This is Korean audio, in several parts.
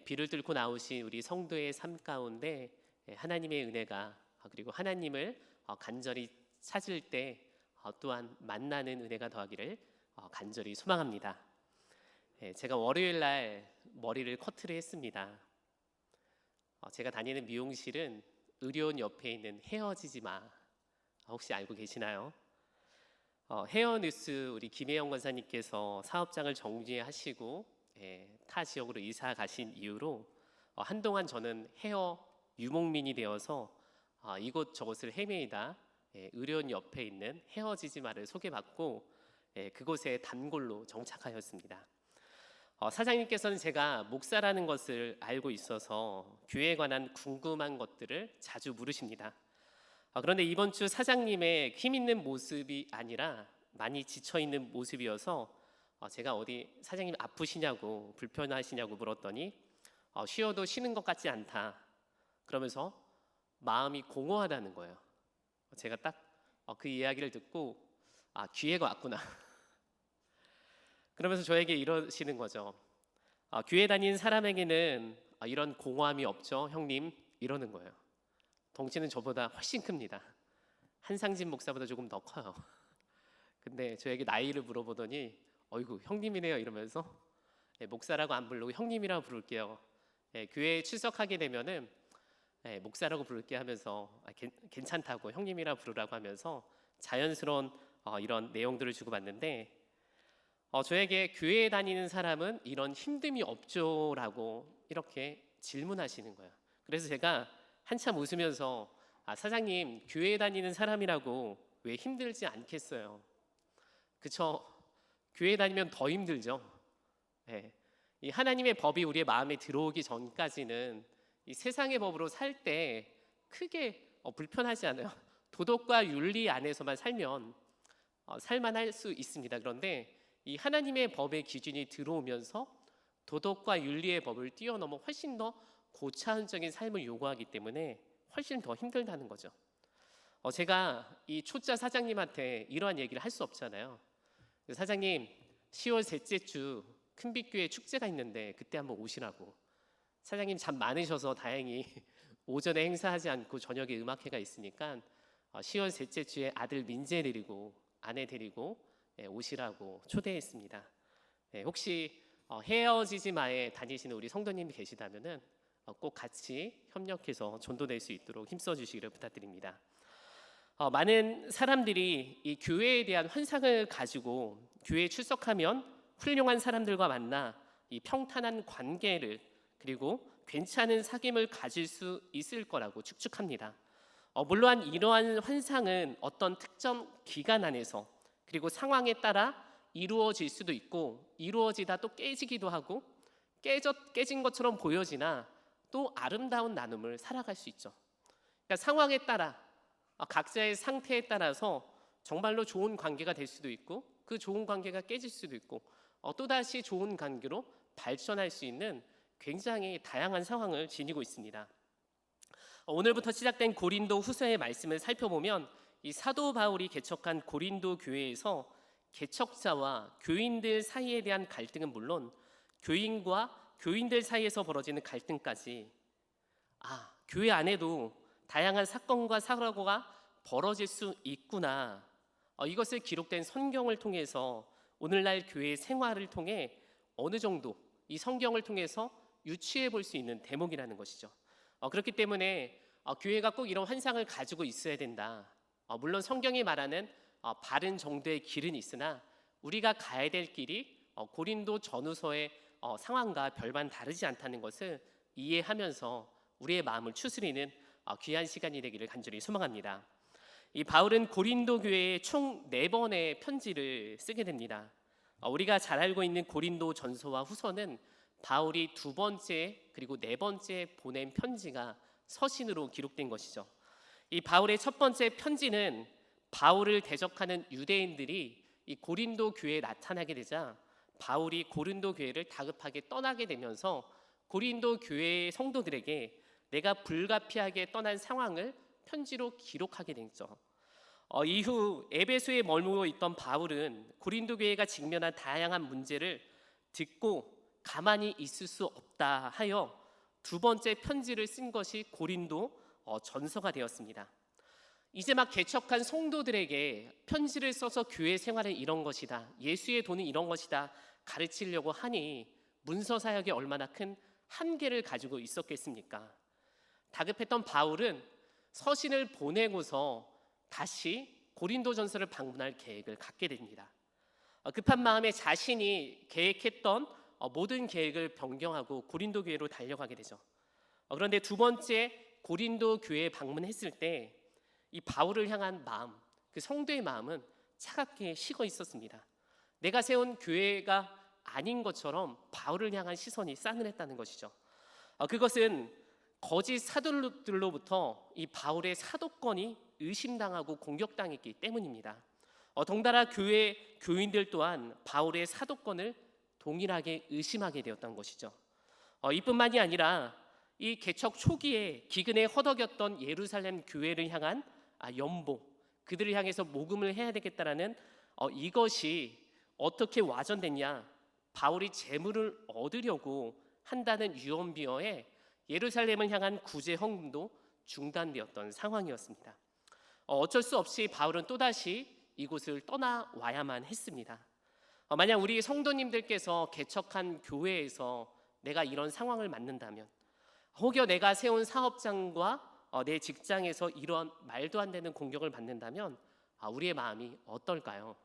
비를 뚫고 나오신 우리 성도의 삶 가운데 하나님의 은혜가 그리고 하나님을 간절히 찾을 때 또한 만나는 은혜가 더하기를 간절히 소망합니다. 제가 월요일 날 머리를 커트를 했습니다. 제가 다니는 미용실은 의료원 옆에 있는 헤어지지 마, 혹시 알고 계시나요? 헤어뉴스 우리 김혜영 권사님께서 사업장을 정리하시고 타 지역으로 이사 가신 이후로 한동안 저는 헤어 유목민이 되어서 이곳저곳을 헤매이다 의료원 옆에 있는 헤어지지 마를 소개받고 그곳에 단골로 정착하였습니다. 사장님께서는 제가 목사라는 것을 알고 있어서 교회에 관한 궁금한 것들을 자주 물으십니다. 그런데 이번 주 사장님의 힘 있는 모습이 아니라 많이 지쳐 있는 모습이어서 제가 어디 사장님 아프시냐고 불편하시냐고 물었더니 쉬어도 쉬는 것 같지 않다 그러면서 마음이 공허하다는 거예요. 제가 딱 그 이야기를 듣고 기회가 왔구나 그러면서 저에게 이러시는 거죠. 교회 다니는 사람에게는 이런 공허함이 없죠 형님, 이러는 거예요. 덩치는 저보다 훨씬 큽니다. 한상진 목사보다 조금 더 커요. 근데 저에게 나이를 물어보더니 어이구 형님이네요 이러면서 목사라고 안 부르고 형님이라고 부를게요. 교회에 출석하게 되면은 목사라고 부를게 하면서 괜찮다고 형님이라 부르라고 하면서 자연스러운 이런 내용들을 주고받는데 저에게 교회에 다니는 사람은 이런 힘듦이 없죠? 라고 이렇게 질문하시는 거예요. 그래서 제가 한참 웃으면서 사장님 교회에 다니는 사람이라고 왜 힘들지 않겠어요? 그쵸? 교회 다니면 더 힘들죠. 이 하나님의 법이 우리의 마음에 들어오기 전까지는 이 세상의 법으로 살 때 크게 불편하지 않아요. 도덕과 윤리 안에서만 살면 살만할 수 있습니다. 그런데 이 하나님의 법의 기준이 들어오면서 도덕과 윤리의 법을 뛰어넘어 훨씬 더 고차원적인 삶을 요구하기 때문에 훨씬 더 힘들다는 거죠. 제가 이 초짜 사장님한테 이러한 얘기를 할 수 없잖아요. 사장님 10월 셋째 주 큰빛교회 축제가 있는데 그때 한번 오시라고. 사장님 잠 많으셔서 다행히 오전에 행사하지 않고 저녁에 음악회가 있으니까 10월 셋째 주에 아들 민재 데리고 아내 데리고 오시라고 초대했습니다. 혹시 헤어지지 마에 다니시는 우리 성도님이 계시다면은 꼭 같이 협력해서 전도될 수 있도록 힘써 주시기를 부탁드립니다. 많은 사람들이 이 교회에 대한 환상을 가지고 교회에 출석하면 훌륭한 사람들과 만나 이 평탄한 관계를 그리고 괜찮은 사귐을 가질 수 있을 거라고 축축합니다. 물론 이러한 환상은 어떤 특정 기간 안에서 그리고 상황에 따라 이루어질 수도 있고 이루어지다 또 깨지기도 하고 깨진 것처럼 보여지나 또 아름다운 나눔을 살아갈 수 있죠. 그러니까 상황에 따라 각자의 상태에 따라서 정말로 좋은 관계가 될 수도 있고 그 좋은 관계가 깨질 수도 있고 또다시 좋은 관계로 발전할 수 있는 굉장히 다양한 상황을 지니고 있습니다. 오늘부터 시작된 고린도 후서의 말씀을 살펴보면 이 사도 바울이 개척한 고린도 교회에서 개척자와 교인들 사이에 대한 갈등은 물론 교인과 교인들 사이에서 벌어지는 갈등까지 교회 안에도 다양한 사건과 사고가 벌어질 수 있구나, 이것을 기록된 성경을 통해서 오늘날 교회 생활을 통해 어느 정도 이 성경을 통해서 유추해 볼 수 있는 대목이라는 것이죠. 그렇기 때문에 교회가 꼭 이런 환상을 가지고 있어야 된다. 물론 성경이 말하는 바른 정도의 길은 있으나 우리가 가야 될 길이 고린도 전후서의 상황과 별반 다르지 않다는 것을 이해하면서 우리의 마음을 추스리는 귀한 시간이 되기를 간절히 소망합니다. 이 바울은 고린도 교회에 총 4번의 편지를 쓰게 됩니다. 우리가 잘 알고 있는 고린도 전서와 후서는 바울이 2번째 그리고 4번째 보낸 편지가 서신으로 기록된 것이죠. 이 바울의 첫 번째 편지는 바울을 대적하는 유대인들이 이 고린도 교회에 나타나게 되자 바울이 고린도 교회를 다급하게 떠나게 되면서 고린도 교회의 성도들에게 내가 불가피하게 떠난 상황을 편지로 기록하게 됐죠. 이후 에베소에 머물고 있던 바울은 고린도 교회가 직면한 다양한 문제를 듣고 가만히 있을 수 없다 하여 두 번째 편지를 쓴 것이 고린도 전서가 되었습니다. 이제 막 개척한 성도들에게 편지를 써서 교회 생활은 이런 것이다, 예수의 도는 이런 것이다 가르치려고 하니 문서 사역이 얼마나 큰 한계를 가지고 있었겠습니까? 다급했던 바울은 서신을 보내고서 다시 고린도전서를 방문할 계획을 갖게 됩니다. 급한 마음에 자신이 계획했던 모든 계획을 변경하고 고린도 교회로 달려가게 되죠. 그런데 두 번째 고린도 교회에 방문했을 때 이 바울을 향한 마음, 그 성도의 마음은 차갑게 식어 있었습니다. 내가 세운 교회가 아닌 것처럼 바울을 향한 시선이 싸늘했다는 것이죠. 그것은 거짓 사도들로부터 이 바울의 사도권이 의심당하고 공격당했기 때문입니다. 덩달아 교회 교인들 또한 바울의 사도권을 동일하게 의심하게 되었던 것이죠. 이뿐만이 아니라 이 개척 초기에 기근에 허덕였던 예루살렘 교회를 향한 연보, 그들을 향해서 모금을 해야 되겠다라는 이것이 어떻게 와전됐냐? 바울이 재물을 얻으려고 한다는 유언비어에 예루살렘을 향한 구제 헌금도 중단되었던 상황이었습니다. 어쩔 수 없이 바울은 또다시 이곳을 떠나와야만 했습니다. 만약 우리 성도님들께서 개척한 교회에서 내가 이런 상황을 맞는다면, 혹여 내가 세운 사업장과 내 직장에서 이런 말도 안 되는 공격을 받는다면 우리의 마음이 어떨까요?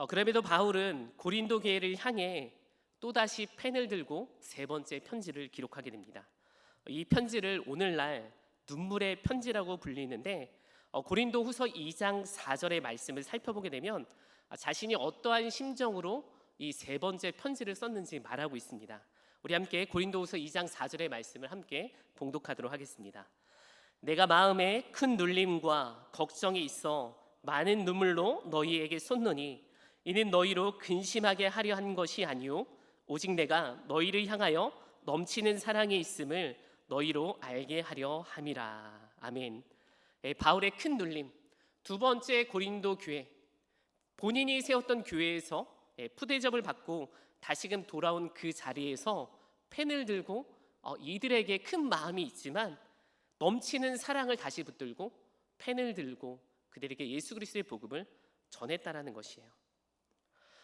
그럼에도 바울은 고린도 교회를 향해 또다시 펜을 들고 세 번째 편지를 기록하게 됩니다. 이 편지를 오늘날 눈물의 편지라고 불리는데, 고린도 후서 2장 4절의 말씀을 살펴보게 되면 자신이 어떠한 심정으로 이 세 번째 편지를 썼는지 말하고 있습니다. 우리 함께 고린도후서 2장 4절의 말씀을 함께 봉독하도록 하겠습니다. 내가 마음에 큰 눌림과 걱정이 있어 많은 눈물로 너희에게 쏟노니 이는 너희로 근심하게 하려 한 것이 아니요 오직 내가 너희를 향하여 넘치는 사랑이 있음을 너희로 알게 하려 함이라. 아멘. 바울의 큰 눌림, 두 번째 고린도 교회, 본인이 세웠던 교회에서 푸대접을 받고 다시금 돌아온 그 자리에서 펜을 들고 이들에게 큰 마음이 있지만 넘치는 사랑을 다시 붙들고 펜을 들고 그들에게 예수 그리스도의 복음을 전했다라는 것이에요.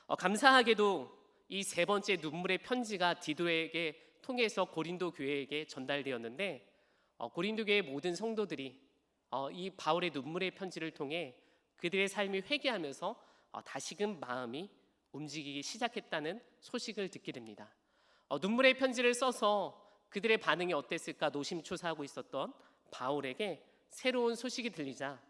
감사하게도 이 세 번째 눈물의 편지가 디도에게 통해서 고린도 교회에게 전달되었는데, 고린도 교회의 모든 성도들이 이 바울의 눈물의 편지를 통해 그들의 삶이 회개하면서 다시금 마음이 움직이기 시작했다는 소식을 듣게 됩니다. 눈물의 편지를 써서 그들의 반응이 어땠을까 노심초사하고 있었던 바울에게 새로운 소식이 들리자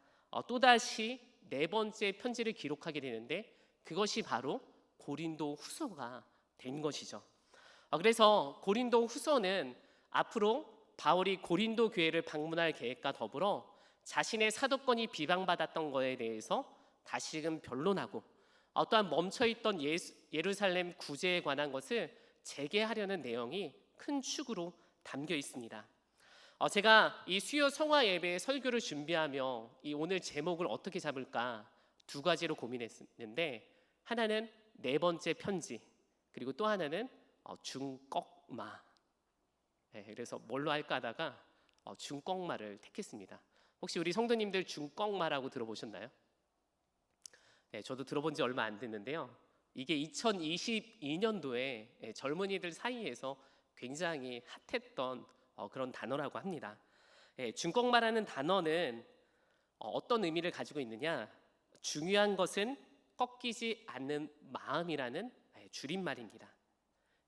또다시 네 번째 편지를 기록하게 되는데, 그것이 바로 고린도 후서가 된 것이죠. 그래서 고린도 후서는 앞으로 바울이 고린도 교회를 방문할 계획과 더불어 자신의 사도권이 비방받았던 것에 대해서 다시금 변론하고 또한 멈춰있던 예루살렘 구제에 관한 것을 재개하려는 내용이 큰 축으로 담겨 있습니다. 제가 이 수요 성화 예배의 설교를 준비하며 이 오늘 제목을 어떻게 잡을까 두 가지로 고민했는데, 하나는 네 번째 편지, 그리고 또 하나는 중꺽마. 그래서 뭘로 할까 하다가 중꺽마를 택했습니다. 혹시 우리 성도님들 중꺽마라고 들어보셨나요? 저도 들어본 지 얼마 안 됐는데요. 이게 2022년도에 젊은이들 사이에서 굉장히 핫했던 그런 단어라고 합니다. 중꺽마라는 단어는 어떤 의미를 가지고 있느냐? 중요한 것은 꺾이지 않는 마음이라는 줄임말입니다.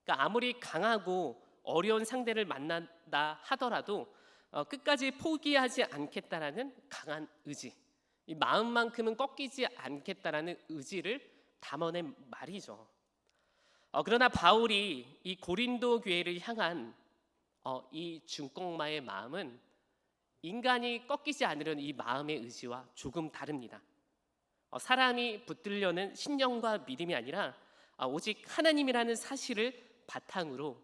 그러니까 아무리 강하고 어려운 상대를 만난다 하더라도 끝까지 포기하지 않겠다라는 강한 의지, 이 마음만큼은 꺾이지 않겠다라는 의지를 담아낸 말이죠. 그러나 바울이 이 고린도 교회를 향한 이 중꺽마의 마음은 인간이 꺾이지 않으려는 이 마음의 의지와 조금 다릅니다. 사람이 붙들려는 신념과 믿음이 아니라 오직 하나님이라는 사실을 바탕으로,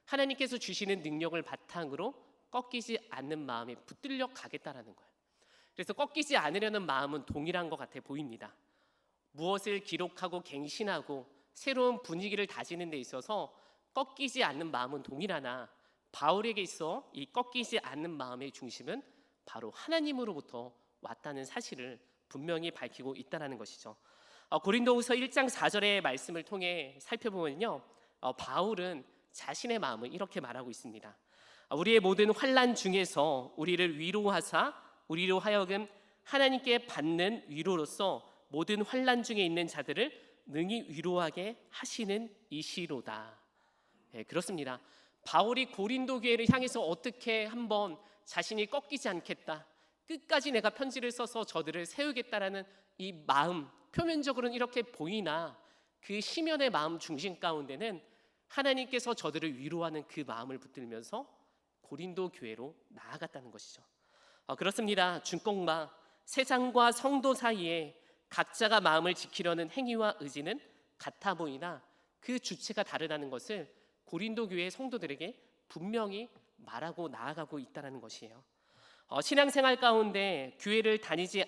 하나님께서 주시는 능력을 바탕으로 꺾이지 않는 마음에 붙들려 가겠다라는 거예요. 그래서 꺾이지 않으려는 마음은 동일한 것 같아 보입니다. 무엇을 기록하고 갱신하고 새로운 분위기를 다지는 데 있어서 꺾이지 않는 마음은 동일하나 바울에게 있어 이 꺾이지 않는 마음의 중심은 바로 하나님으로부터 왔다는 사실을 분명히 밝히고 있다는 것이죠. 고린도후서 1장 4절의 말씀을 통해 살펴보면요, 바울은 자신의 마음을 이렇게 말하고 있습니다. 우리의 모든 환난 중에서 우리를 위로하사 우리로 하여금 하나님께 받는 위로로서 모든 환난 중에 있는 자들을 능히 위로하게 하시는 이시로다. 그렇습니다. 바울이 고린도 교회를 향해서 어떻게 한번 자신이 꺾이지 않겠다, 끝까지 내가 편지를 써서 저들을 세우겠다라는 이 마음, 표면적으로는 이렇게 보이나 그 심연의 마음 중심 가운데는 하나님께서 저들을 위로하는 그 마음을 붙들면서 고린도 교회로 나아갔다는 것이죠. 그렇습니다. 중공마 세상과 성도 사이에 각자가 마음을 지키려는 행위와 의지는 같아 보이나 그 주체가 다르다는 것을 고린도 교회의 성도들에게 분명히 말하고 나아가고 있다는 것이에요. 신앙생활 가운데 교회를 다니지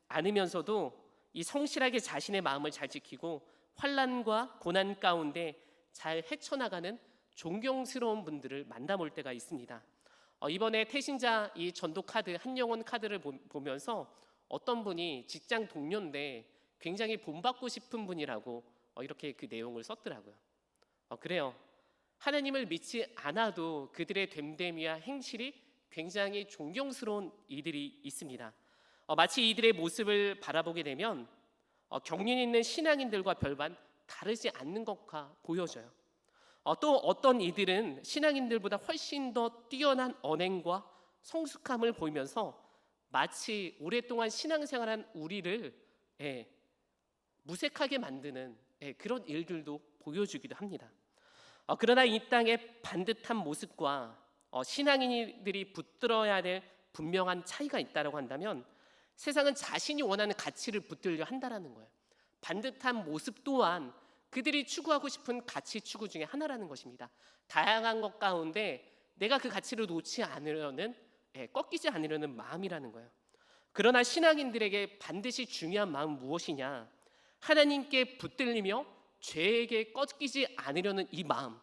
않으면서도 이 성실하게 자신의 마음을 잘 지키고 환난과 고난 가운데 잘 헤쳐나가는 존경스러운 분들을 만나볼 때가 있습니다. 이번에 태신자 이 전도 카드 한영원 카드를 보면서 어떤 분이 직장 동료인데 굉장히 본받고 싶은 분이라고 이렇게 그 내용을 썼더라고요. 그래요. 하나님을 믿지 않아도 그들의 됨됨이와 행실이 굉장히 존경스러운 이들이 있습니다. 마치 이들의 모습을 바라보게 되면 경륜 있는 신앙인들과 별반 다르지 않는 것과 보여져요. 또 어떤 이들은 신앙인들보다 훨씬 더 뛰어난 언행과 성숙함을 보이면서 마치 오랫동안 신앙생활한 우리를 무색하게 만드는 그런 일들도 보여주기도 합니다. 그러나 이 땅의 반듯한 모습과 신앙인들이 붙들어야 될 분명한 차이가 있다고 한다면 세상은 자신이 원하는 가치를 붙들려 한다는 거예요. 반듯한 모습 또한 그들이 추구하고 싶은 가치 추구 중에 하나라는 것입니다. 다양한 것 가운데 내가 그 가치를 놓지 않으려는, 꺾이지 않으려는 마음이라는 거예요. 그러나 신앙인들에게 반드시 중요한 마음은 무엇이냐? 하나님께 붙들리며 죄에게 꺾이지 않으려는 이 마음.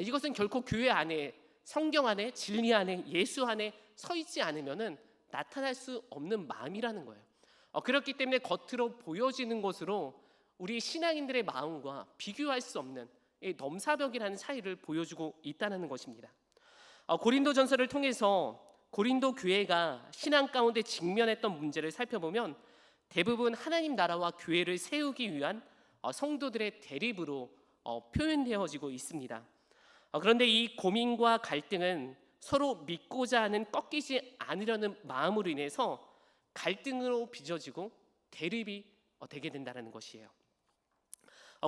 이것은 결코 교회 안에, 성경 안에, 진리 안에, 예수 안에 서 있지 않으면은 나타날 수 없는 마음이라는 거예요. 그렇기 때문에 겉으로 보여지는 것으로 우리 신앙인들의 마음과 비교할 수 없는 넘사벽이라는 차이를 보여주고 있다는 것입니다. 고린도전서를 통해서 고린도 교회가 신앙 가운데 직면했던 문제를 살펴보면 대부분 하나님 나라와 교회를 세우기 위한 성도들의 대립으로 표현되어지고 있습니다. 그런데 이 고민과 갈등은 서로 믿고자 하는 꺾이지 않으려는 마음으로 인해서 갈등으로 빚어지고 대립이 되게 된다는 것이에요.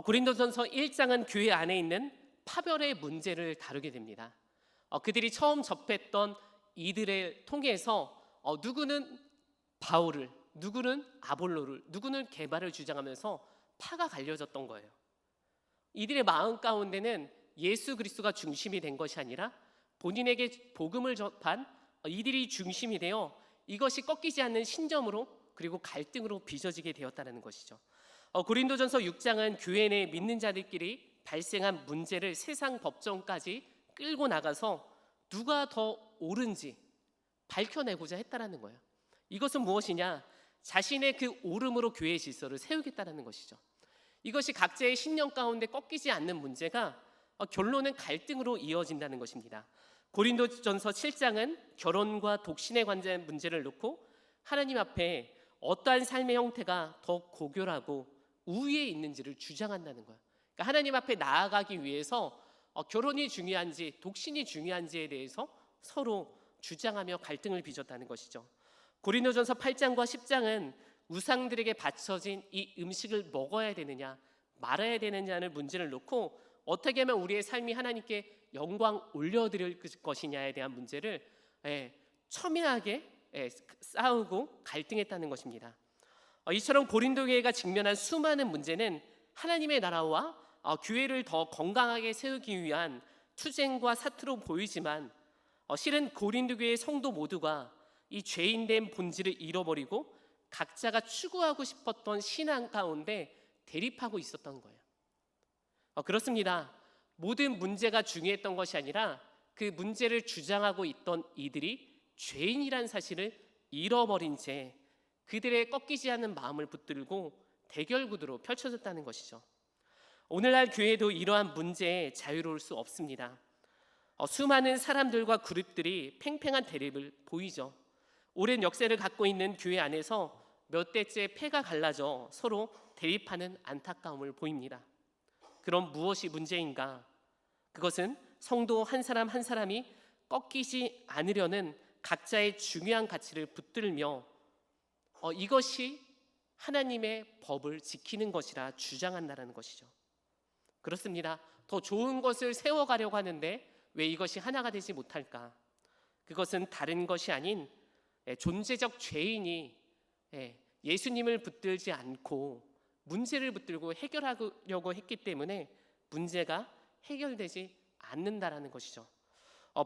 고린도전서 1장은 교회 안에 있는 파별의 문제를 다루게 됩니다. 그들이 처음 접했던 이들을 통해서 누구는 바울을, 누구는 아볼로를, 누구는 게바를 주장하면서 파가 갈려졌던 거예요. 이들의 마음 가운데는 예수 그리스도가 중심이 된 것이 아니라 본인에게 복음을 접한 이들이 중심이 되어 이것이 꺾이지 않는 신점으로 그리고 갈등으로 빚어지게 되었다는 것이죠. 고린도전서 6장은 교회 내 믿는 자들끼리 발생한 문제를 세상 법정까지 끌고 나가서 누가 더 옳은지 밝혀내고자 했다는 거예요. 이것은 무엇이냐? 자신의 그 옳음으로 교회의 질서를 세우겠다는 것이죠. 이것이 각자의 신념 가운데 꺾이지 않는 문제가 결론은 갈등으로 이어진다는 것입니다. 고린도전서 7장은 결혼과 독신에 관한 문제를 놓고 하나님 앞에 어떠한 삶의 형태가 더 고결하고 우위에 있는지를 주장한다는 거예요. 그러니까 하나님 앞에 나아가기 위해서 결혼이 중요한지 독신이 중요한지에 대해서 서로 주장하며 갈등을 빚었다는 것이죠. 고린도전서 8장과 10장은 우상들에게 바쳐진 이 음식을 먹어야 되느냐 말아야 되느냐는 문제를 놓고 어떻게 하면 우리의 삶이 하나님께 영광 올려드릴 것이냐에 대한 문제를 첨예하게 싸우고 갈등했다는 것입니다. 이처럼 고린도 교회가 직면한 수많은 문제는 하나님의 나라와 교회를 더 건강하게 세우기 위한 투쟁과 사투로 보이지만 실은 고린도 교회의 성도 모두가 이 죄인된 본질을 잃어버리고 각자가 추구하고 싶었던 신앙 가운데 대립하고 있었던 거예요. 그렇습니다. 모든 문제가 중요했던 것이 아니라 그 문제를 주장하고 있던 이들이 죄인이란 사실을 잃어버린 채 그들의 꺾이지 않는 마음을 붙들고 대결 구도로 펼쳐졌다는 것이죠. 오늘날 교회도 이러한 문제에 자유로울 수 없습니다. 수많은 사람들과 그룹들이 팽팽한 대립을 보이죠. 오랜 역사를 갖고 있는 교회 안에서 몇 대째 패가 갈라져 서로 대립하는 안타까움을 보입니다. 그럼 무엇이 문제인가? 그것은 성도 한 사람 한 사람이 꺾이지 않으려는 각자의 중요한 가치를 붙들며 이것이 하나님의 법을 지키는 것이라 주장한다는 것이죠. 그렇습니다. 더 좋은 것을 세워가려고 하는데 왜 이것이 하나가 되지 못할까? 그것은 다른 것이 아닌 존재적 죄인이 예수님을 붙들지 않고 문제를 붙들고 해결하려고 했기 때문에 문제가 해결되지 않는다라는 것이죠.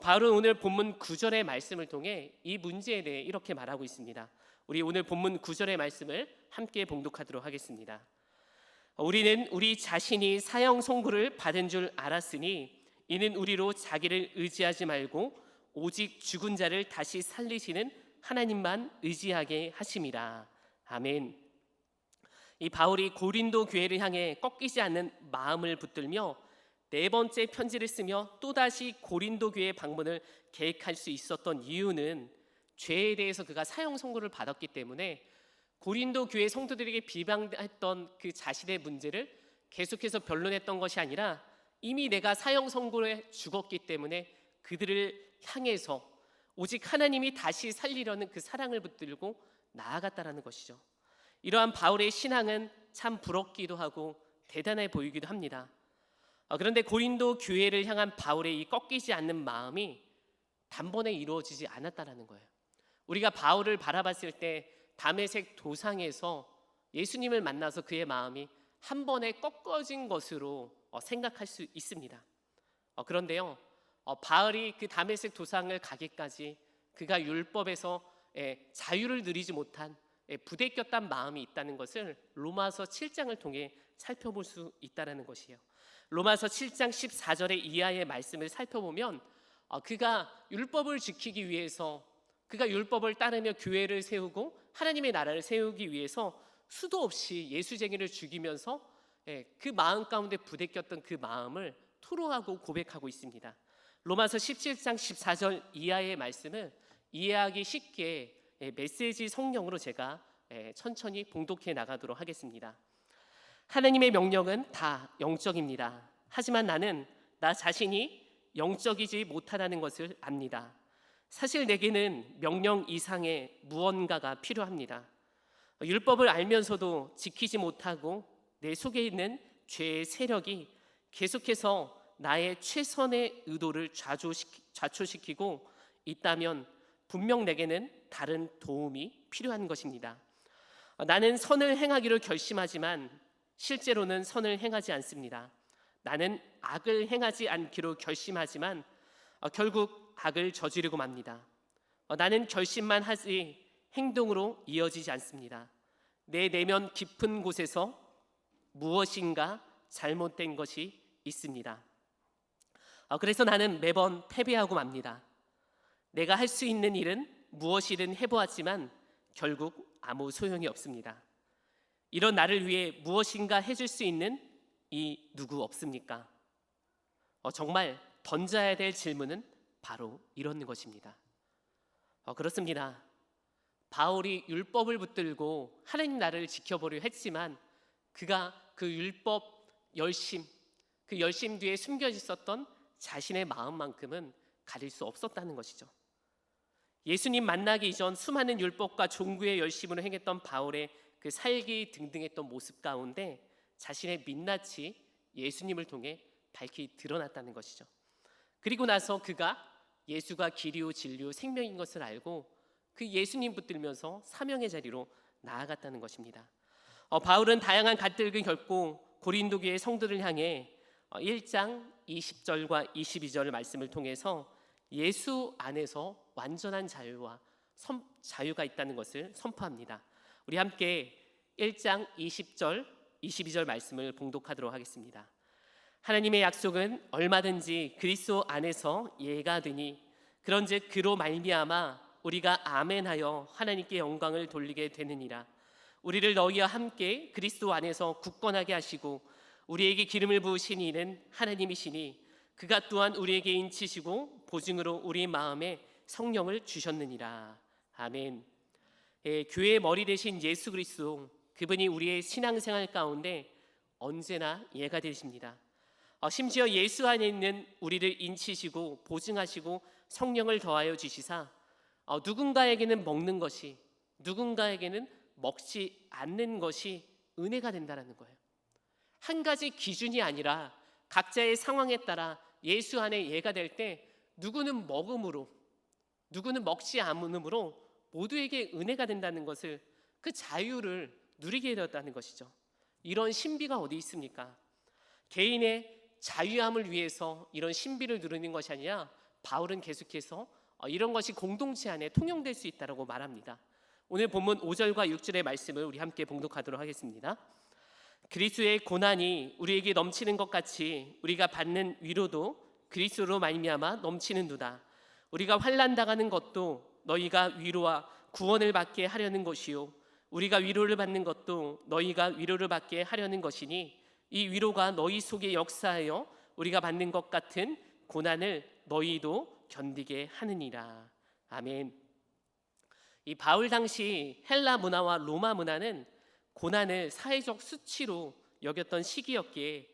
바울은 오늘 본문 9절의 말씀을 통해 이 문제에 대해 이렇게 말하고 있습니다. 우리 오늘 본문 9절의 말씀을 함께 봉독하도록 하겠습니다. 우리는 우리 자신이 사형 선고를 받은 줄 알았으니 이는 우리로 자기를 의지하지 말고 오직 죽은 자를 다시 살리시는 하나님만 의지하게 하심이라. 아멘. 이 바울이 고린도 교회를 향해 꺾이지 않는 마음을 붙들며 네 번째 편지를 쓰며 또다시 고린도 교회 방문을 계획할 수 있었던 이유는 죄에 대해서 그가 사형 선고를 받았기 때문에 고린도 교회 성도들에게 비방했던 그 자신의 문제를 계속해서 변론했던 것이 아니라 이미 내가 사형 선고에 죽었기 때문에 그들을 향해서 오직 하나님이 다시 살리려는 그 사랑을 붙들고 나아갔다라는 것이죠. 이러한 바울의 신앙은 참 부럽기도 하고 대단해 보이기도 합니다. 그런데 고린도 교회를 향한 바울의 이 꺾이지 않는 마음이 단번에 이루어지지 않았다라는 거예요. 우리가 바울을 바라봤을 때 다메섹 도상에서 예수님을 만나서 그의 마음이 한 번에 꺾어진 것으로 생각할 수 있습니다. 그런데요, 바울이 그 다메섹 도상을 가기까지 그가 율법에서 자유를 누리지 못한 부대꼈던 마음이 있다는 것을 로마서 7장을 통해 살펴볼 수 있다는 것이에요. 로마서 7장 14절의 이하의 말씀을 살펴보면 그가 율법을 지키기 위해서 그가 율법을 따르며 교회를 세우고 하나님의 나라를 세우기 위해서 수도 없이 예수쟁이를 죽이면서 그 마음 가운데 부대꼈던 그 마음을 토로하고 고백하고 있습니다. 로마서 17장 14절 이하의 말씀을 이해하기 쉽게 메시지 성령으로 제가 천천히 봉독해 나가도록 하겠습니다. 하나님의 명령은 다 영적입니다. 하지만 나는 나 자신이 영적이지 못하다는 것을 압니다. 사실 내게는 명령 이상의 무언가가 필요합니다. 율법을 알면서도 지키지 못하고 내 속에 있는 죄의 세력이 계속해서 나의 최선의 의도를 좌초시키고 있다면 분명 내게는 다른 도움이 필요한 것입니다. 나는 선을 행하기로 결심하지만 실제로는 선을 행하지 않습니다. 나는 악을 행하지 않기로 결심하지만 결국 악을 저지르고 맙니다. 나는 결심만 하지 행동으로 이어지지 않습니다. 내 내면 깊은 곳에서 무엇인가 잘못된 것이 있습니다. 그래서 나는 매번 패배하고 맙니다. 내가 할 수 있는 일은 무엇이든 해보았지만 결국 아무 소용이 없습니다. 이런 나를 위해 무엇인가 해줄 수 있는 이 누구 없습니까? 정말 던져야 될 질문은 바로 이런 것입니다. 그렇습니다. 바울이 율법을 붙들고 하나님 나라를 지켜보려 했지만 그가 그 율법 열심, 그 열심 뒤에 숨겨 있었던 자신의 마음만큼은 가릴 수 없었다는 것이죠. 예수님 만나기 이전 수많은 율법과 종교의 열심으로 행했던 바울의 그 살기 등등했던 모습 가운데 자신의 민낯이 예수님을 통해 밝히 드러났다는 것이죠. 그리고 나서 그가 예수가 길이요 진리요 생명인 것을 알고 그 예수님 붙들면서 사명의 자리로 나아갔다는 것입니다. 바울은 다양한 갈등을 겪고 고린도 교회 성도를 향해 1장 20절과 22절 말씀을 통해서 예수 안에서 완전한 자유가 있다는 것을 선포합니다. 우리 함께 1장 20절, 22절 말씀을 봉독하도록 하겠습니다. 하나님의 약속은 얼마든지 그리스도 안에서 예가 되니 그런즉 그로 말미암아 우리가 아멘하여 하나님께 영광을 돌리게 되느니라. 우리를 너희와 함께 그리스도 안에서 굳건하게 하시고 우리에게 기름을 부으신 이는 하나님이시니 그가 또한 우리에게 인치시고 보증으로 우리 마음에 성령을 주셨느니라. 아멘. 교회의 머리 되신 예수 그리스도, 그분이 우리의 신앙생활 가운데 언제나 예가 되십니다. 심지어 예수 안에 있는 우리를 인치시고 보증하시고 성령을 더하여 주시사 누군가에게는 먹는 것이, 누군가에게는 먹지 않는 것이 은혜가 된다는 거예요. 한 가지 기준이 아니라 각자의 상황에 따라 예수 안에 예가 될 때 누구는 먹음으로, 누구는 먹지 않음으로 모두에게 은혜가 된다는 것을, 그 자유를 누리게 되었다는 것이죠. 이런 신비가 어디 있습니까? 개인의 자유함을 위해서 이런 신비를 누리는 것이 아니라 바울은 계속해서 이런 것이 공동체 안에 통용될 수 있다고 말합니다. 오늘 본문 5절과 6절의 말씀을 우리 함께 봉독하도록 하겠습니다. 그리스도의 고난이 우리에게 넘치는 것 같이 우리가 받는 위로도 그리스도로 말미암아 넘치는도다. 우리가 환난 당하는 것도 너희가 위로와 구원을 받게 하려는 것이요 우리가 위로를 받는 것도 너희가 위로를 받게 하려는 것이니 이 위로가 너희 속에 역사하여 우리가 받는 것 같은 고난을 너희도 견디게 하느니라. 아멘. 이 바울 당시 헬라 문화와 로마 문화는 고난을 사회적 수치로 여겼던 시기였기에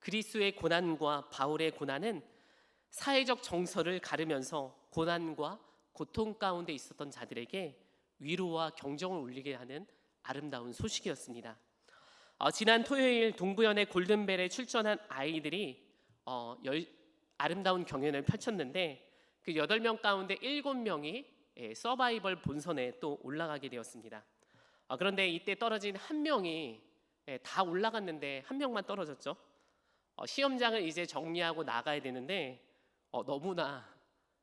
그리스도의 고난과 바울의 고난은 사회적 정서를 가르면서 고난과 고통 가운데 있었던 자들에게 위로와 경종을 울리게 하는 아름다운 소식이었습니다. 지난 토요일 동부연의 골든벨에 출전한 아이들이 아름다운 경연을 펼쳤는데 그 8명 가운데 7명이 서바이벌 본선에 또 올라가게 되었습니다. 그런데 이때 떨어진 한 명이 다 올라갔는데 한 명만 떨어졌죠. 시험장을 이제 정리하고 나가야 되는데 너무나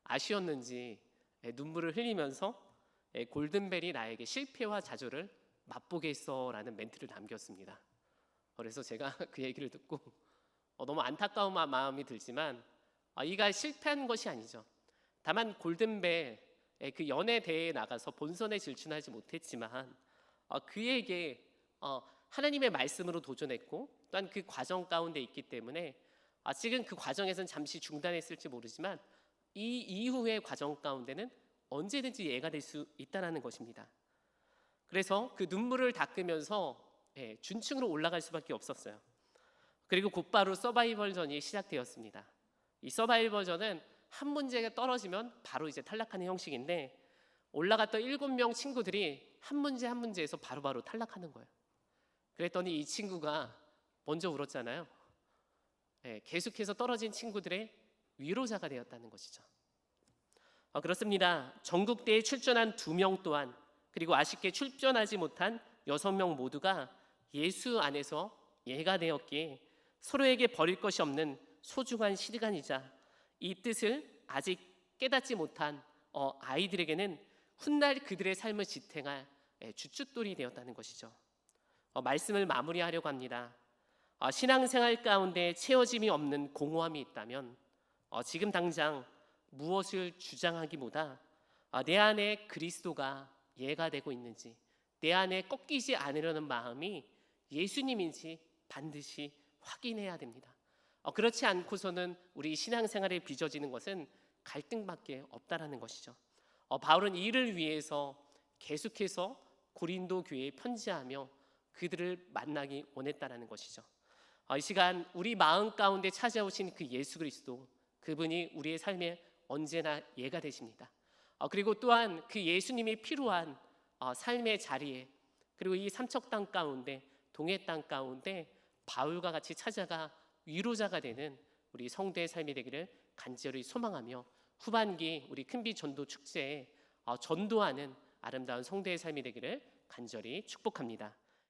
아쉬웠는지 눈물을 흘리면서 골든벨이 나에게 실패와 좌절을 맛보게 했어라는 멘트를 남겼습니다. 그래서 제가 그 얘기를 듣고 너무 안타까운 마음이 들지만 이가 실패한 것이 아니죠. 다만 골든벨 그 연예 대회에 나가서 본선에 진출하지 못했지만 그에게 하나님의 말씀으로 도전했고 또한 그 과정 가운데 있기 때문에 지금 그 과정에서는 잠시 중단했을지 모르지만 이 이후의 과정 가운데는 언제든지 예가 될 수 있다는 것입니다. 그래서 그 눈물을 닦으면서 준층으로 올라갈 수밖에 없었어요. 그리고 곧바로 서바이벌전이 시작되었습니다. 이 서바이벌전은 한 문제가 떨어지면 바로 이제 탈락하는 형식인데 올라갔던 7명 친구들이 한 문제 한 문제에서 바로바로 탈락하는 거예요. 그랬더니 이 친구가 먼저 울었잖아요. 계속해서 떨어진 친구들의 위로자가 되었다는 것이죠. 그렇습니다. 전국대회에 출전한 2명 또한 그리고 아쉽게 출전하지 못한 6명 모두가 예수 안에서 예가 되었기에 서로에게 버릴 것이 없는 소중한 시간이자 이 뜻을 아직 깨닫지 못한 아이들에게는 훗날 그들의 삶을 지탱할 주춧돌이 되었다는 것이죠. 말씀을 마무리하려고 합니다. 신앙생활 가운데 채워짐이 없는 공허함이 있다면 지금 당장 무엇을 주장하기보다 내 안에 그리스도가 예가 되고 있는지, 내 안에 꺾이지 않으려는 마음이 예수님인지 반드시 확인해야 됩니다. 그렇지 않고서는 우리 신앙생활에 빚어지는 것은 갈등밖에 없다라는 것이죠. 바울은 이를 위해서 계속해서 고린도 교회에 편지하며 그들을 만나기 원했다라는 것이죠. 이 시간 우리 마음 가운데 찾아오신 그 예수 그리스도, 그분이 우리의 삶에 언제나 예가 되십니다. 그리고 또한 그 예수님이 필요한 삶의 자리에, 그리고 이 삼척 땅 가운데, 동해 땅 가운데 바울과 같이 찾아가 위로자가 되는 우리 성도의 삶이 되기를 간절히 소망하며 후반기 우리 큰비 전도 축제에 전도하는 아름다운 성도의 삶이 되기를 간절히 축복합니다.